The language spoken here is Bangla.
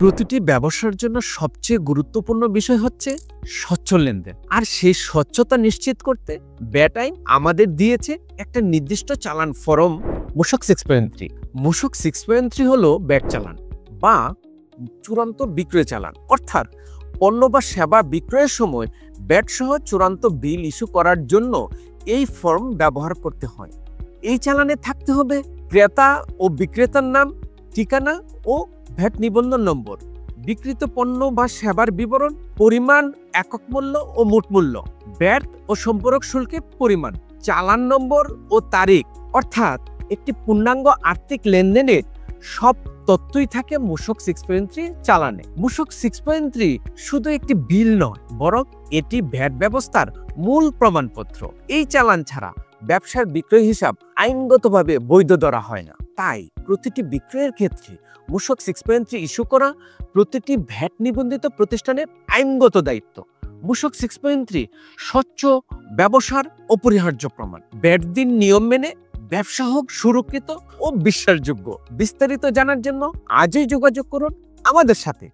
প্রতিটি ব্যবসার জন্য সবচেয়ে গুরুত্বপূর্ণ বিষয় হচ্ছে স্বচ্ছ লেনদেন। আর সেই স্বচ্ছতা নিশ্চিত করতে ব্যাট আইন আমাদের দিয়েছে একটা নির্দিষ্ট চালান ফরম মূসক 6.3। মূসক 6.3 হলো ব্যাট চালান বা চূড়ান্ত বিক্রয় চালান, অর্থাৎ পণ্য বা সেবা বিক্রয়ের সময় ব্যাট সহ চূড়ান্ত বিল ইস্যু করার জন্য এই ফর্ম ব্যবহার করতে হয়। এই চালানে থাকতে হবে ক্রেতা ও বিক্রেতার নাম, ঠিকানা ও ভ্যাট নিবন্ধন নম্বর, বিক্রিত পণ্য বা সেবার বিবরণ, পরিমাণ, একক মূল্য ও মোট মূল্য, ব্যাট ও সম্পূরক শুল্কের পরিমাণ, চালান নম্বর ও তারিখ, অর্থাৎ একটি পূর্ণাঙ্গ আর্থিক লেনদেনের সব তথ্যই থাকে মূসক 6.3 চালানে। মূসক 6.3 শুধু একটি বিল নয়, বরং এটি ভ্যাট ব্যবস্থার মূল প্রমাণপত্র। এই চালান ছাড়া ব্যবসার বিক্রয় হিসাব আইনগতভাবে বৈধ ধরা হয় না। তাই প্রতিটি বিক্রয়ের ক্ষেত্রে মূসক 6.3 ইস্যু করা প্রতিটি ভ্যাট নিবন্ধিত প্রতিষ্ঠানের আইনগত দায়িত্ব। মূসক 6.3 স্বচ্ছ ব্যবসার অপরিহার্য প্রমাণ। ব্যাট দিন নিয়ম মেনে ব্যবসা হোক সুরক্ষিত ও বিশ্বাসযোগ্য। বিস্তারিত জানার জন্য আজই যোগাযোগ করুন আমাদের সাথে।